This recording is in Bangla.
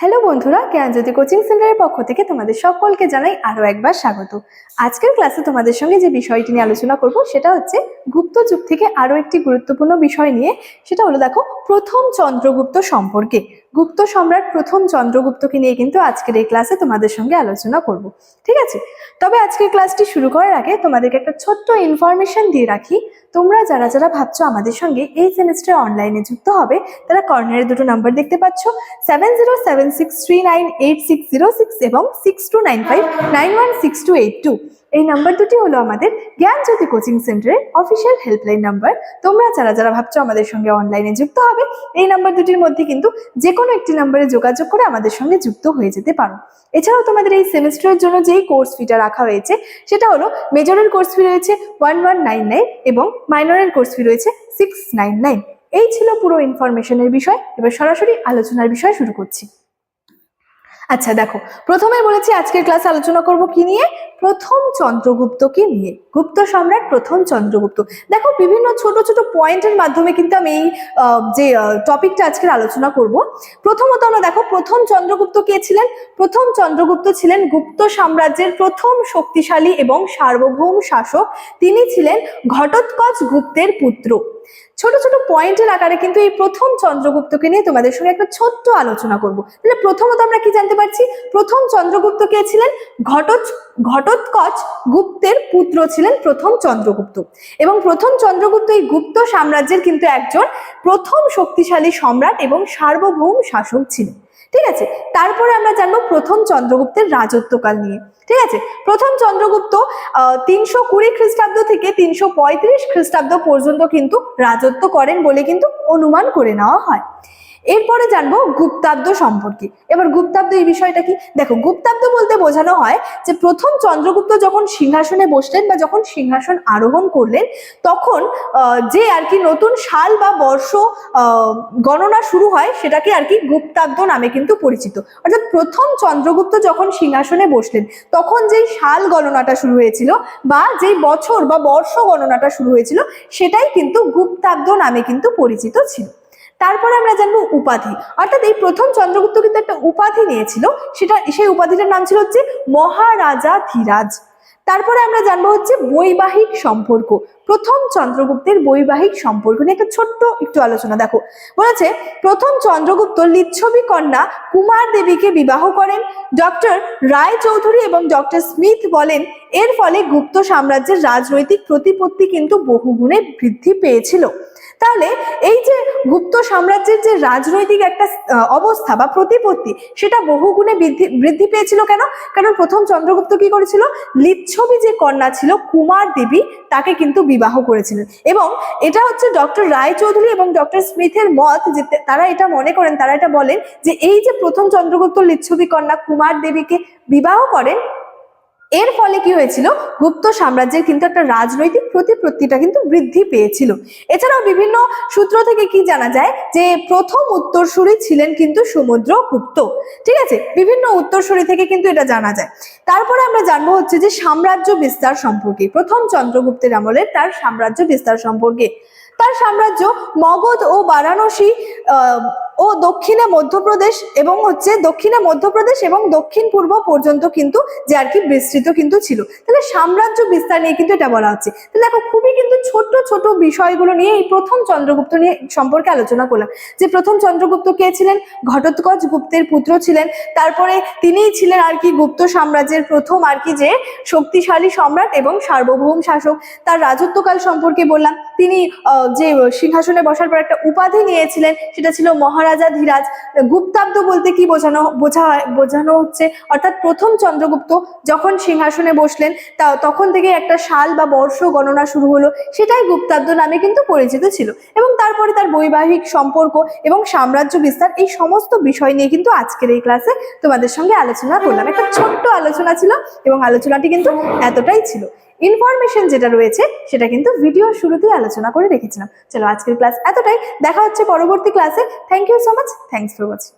হ্যালো বন্ধুরা, জ্ঞানজ্যোতি কোচিং সেন্টারের পক্ষ থেকে তোমাদের সকলকে জানাই আরো একবার স্বাগত। আজকের ক্লাসে তোমাদের সঙ্গে যে বিষয়টি নিয়ে আলোচনা করব সেটা হচ্ছে গুপ্ত যুগ থেকে আরো একটি গুরুত্বপূর্ণ বিষয় নিয়ে। সেটা হলো দেখো, প্রথম চন্দ্রগুপ্ত সম্পর্কে। গুপ্ত সম্রাট প্রথম চন্দ্রগুপ্তকে নিয়ে কিন্তু আজকের এই ক্লাসে তোমাদের সঙ্গে আলোচনা করব, ঠিক আছে? তবে আজকের ক্লাসটি শুরু করার আগে তোমাদেরকে একটা ছোট্ট ইনফরমেশন দিয়ে রাখি। তোমরা যারা যারা ভাবছো আমাদের সঙ্গে এই সেমিস্টারে অনলাইনে যুক্ত হবে, তারা কর্নারে দুটো নাম্বার দেখতে পাচ্ছ, 7076398606 এবং 6295916282। এই নাম্বার দুটি হলো আমাদের জ্ঞানজ্যোতি কোচিং সেন্টারের অফিসিয়াল হেল্পলাইন নাম্বার। তোমরা যারা যারা ভাবছো আমাদের সঙ্গে অনলাইনে যুক্ত হবে, এই নাম্বার দুটির মধ্যে কিন্তু যে কোনো একটি নাম্বারে যোগাযোগ করে আমাদের সঙ্গে যুক্ত হয়ে যেতে পারো। এছাড়াও তোমাদের এই সেমিস্টারের জন্য যেই কোর্স ফিটা রাখা হয়েছে সেটা হলো মেজরের কোর্স ফি রয়েছে 1199 এবং মাইনরের কোর্স ফি রয়েছে 699। এই ছিল পুরো ইনফরমেশনের বিষয়। এবার সরাসরি আলোচনার বিষয় শুরু করছি। আচ্ছা দেখো, প্রথমে বলেছি আজকের ক্লাসে আলোচনা করব কি নিয়ে? প্রথম চন্দ্রগুপ্তকে নিয়ে, গুপ্ত সম্রাট প্রথম চন্দ্রগুপ্ত। দেখো, বিভিন্ন ছোট ছোট পয়েন্টের মাধ্যমে কিন্তু আমি এই যে টপিকটা আজকের আলোচনা করব। প্রথমত আমরা দেখো, প্রথম চন্দ্রগুপ্ত কে ছিলেন? প্রথম চন্দ্রগুপ্ত ছিলেন গুপ্ত সাম্রাজ্যের প্রথম শক্তিশালী এবং সার্বভৌম শাসক। তিনি ছিলেন ঘটোৎকচ গুপ্তের পুত্র। ছোট ছোট পয়েন্টের আকারে কিন্তু এই প্রথম চন্দ্রগুপ্তকে নিয়ে তোমাদের সঙ্গে একটা ছোট্ট আলোচনা করব। তাহলে প্রথমত আমরা কি জানতে পারছি? প্রথম চন্দ্রগুপ্ত কে ছিলেন? ঘটোৎকচ গুপ্তের পুত্র ছিলেন প্রথম চন্দ্রগুপ্ত। এবং প্রথম চন্দ্রগুপ্ত এই গুপ্ত সাম্রাজ্যের কিন্তু একজন প্রথম শক্তিশালী সম্রাট এবং সার্বভৌম শাসক ছিলেন, ঠিক আছে? তারপরে আমরা জানবো প্রথম চন্দ্রগুপ্তের রাজত্বকাল নিয়ে, ঠিক আছে? প্রথম চন্দ্রগুপ্ত 320 খ্রিস্টাব্দ থেকে 335 খ্রিস্টাব্দ পর্যন্ত কিন্তু রাজত্ব করেন বলে কিন্তু অনুমান করে নেওয়া হয়। এরপরে জানবো গুপ্তাব্দ সম্পর্কে। এবার গুপ্তাব্দ এই বিষয়টা কি? দেখো, গুপ্তাব্দ বলতে বোঝানো হয় যে প্রথম চন্দ্রগুপ্ত যখন সিংহাসনে বসলেন বা যখন সিংহাসন আরোহণ করলেন, তখন যে আর কি নতুন সাল বা বর্ষ গণনা শুরু হয় সেটাকে আর কি গুপ্তাব্দ নামে কিন্তু পরিচিত। অর্থাৎ প্রথম চন্দ্রগুপ্ত যখন সিংহাসনে বসলেন তখন যেই সাল গণনাটা শুরু হয়েছিল বা যেই বছর বা বর্ষ গণনাটা শুরু হয়েছিল সেটাই কিন্তু গুপ্তাব্দ নামে কিন্তু পরিচিত ছিল। তারপরে আমরা জানবো উপাধি। অর্থাৎ এই প্রথম চন্দ্রগুপ্ত কিন্তু একটা উপাধি নিয়েছিল, সেই উপাধিটার নাম ছিল হচ্ছে মহারাজা ধীরাজ। তারপরে আমরা জানবো হচ্ছে বৈবাহিক সম্পর্ক। প্রথম চন্দ্রগুপ্তের বৈবাহিক সম্পর্ক নিয়ে একটা ছোট্ট একটু আলোচনা। দেখো, বলেছে প্রথম চন্দ্রগুপ্ত লিচ্ছবি কন্যা কুমার দেবীকে বিবাহ করেন। ডক্টর রায় চৌধুরী এবং ডক্টর স্মিথ বলেন এর ফলে গুপ্ত সাম্রাজ্যের রাজনৈতিক প্রতিপত্তি কিন্তু বহুগুণে বৃদ্ধি পেয়েছিল। তাহলে এই যে গুপ্ত সাম্রাজ্যের যে রাজনৈতিক একটা অবস্থা বা প্রতিপত্তি, সেটা বহুগুণে বৃদ্ধি পেয়েছিল। কেন? কারণ প্রথম চন্দ্রগুপ্ত কি করেছিল? লিচ্ছবি যে কন্যা ছিল কুমার দেবী, তাকে কিন্তু বিবাহ করেছিলেন। এবং এটা হচ্ছে ডক্টর রায় চৌধুরী এবং ডক্টর স্মিথের মত, যে তারা এটা মনে করেন, তারা এটা বলেন যে এই যে প্রথম চন্দ্রগুপ্ত লিচ্ছবি কন্যা কুমার দেবীকে বিবাহ করেন, এর ফলে কি হয়েছিল? গুপ্ত সাম্রাজ্যের কিন্তু একটা রাজনৈতিক প্রতিপত্তিটা কিন্তু বৃদ্ধি পেয়েছিল। এছাড়াও বিভিন্ন সূত্র থেকে কি জানা যায় যে প্রথম উত্তরসূরি ছিলেন কিন্তু সমুদ্রগুপ্ত, ঠিক আছে? বিভিন্ন উত্তরসূরি থেকে কিন্তু এটা জানা যায়। তারপরে আমরা জানবো হচ্ছে যে সাম্রাজ্য বিস্তার সম্পর্কে। প্রথম চন্দ্রগুপ্তের আমলে তার সাম্রাজ্য বিস্তার সম্পর্কে। তার সাম্রাজ্য মগধ ও বারাণসী ও দক্ষিণে মধ্যপ্রদেশ এবং দক্ষিণ পূর্ব পর্যন্ত কিন্তু যে আর কি বিস্তৃত কিন্তু ছিল। তাহলে সাম্রাজ্য বিস্তার নিয়ে কিন্তু এটা বলা হচ্ছে। তাহলে দেখো, খুবই কিন্তু ছোট ছোট বিষয়গুলো নিয়ে এই প্রথম চন্দ্রগুপ্ত নিয়ে সম্পর্কে আলোচনা করলাম। যে প্রথম চন্দ্রগুপ্ত কে ছিলেন? ঘটোৎকচ গুপ্তের পুত্র ছিলেন। তারপরে তিনিই ছিলেন আর কি গুপ্ত সাম্রাজ্যের প্রথম আর কি যে শক্তিশালী সম্রাট এবং সার্বভৌম শাসক। তার রাজত্বকাল সম্পর্কে বললাম। তিনি যে সিংহাসনে বসার পর একটা উপাধি নিয়েছিলেন, সেটা ছিল মহারাজা ধীরাজ। গুপ্তাব্দ বলতে কি বোঝানো হচ্ছে? অর্থাৎ প্রথম চন্দ্রগুপ্ত যখন সিংহাসনে বসলেন তখন থেকে একটা সাল বা বর্ষ গণনা শুরু হলো, সেটাই গুপ্তাব্দ নামে কিন্তু পরিচিত ছিল। এবং তারপরে তার বৈবাহিক সম্পর্ক এবং সাম্রাজ্য বিস্তার, এই সমস্ত বিষয় নিয়ে কিন্তু আজকের এই ক্লাসে তোমাদের সঙ্গে আলোচনা করলাম। একটা ছোট্ট আলোচনা ছিল এবং আলোচনাটি কিন্তু এতটাই ছিল। ইনফরমেশন যেটা রয়েছে সেটা কিন্তু ভিডিও শুরুতেই আলোচনা করে রেখেছিলাম। চলো, আজকের ক্লাস এতটাই। দেখা হচ্ছে পরবর্তী ক্লাসে। Thank you so much. Thanks for watching.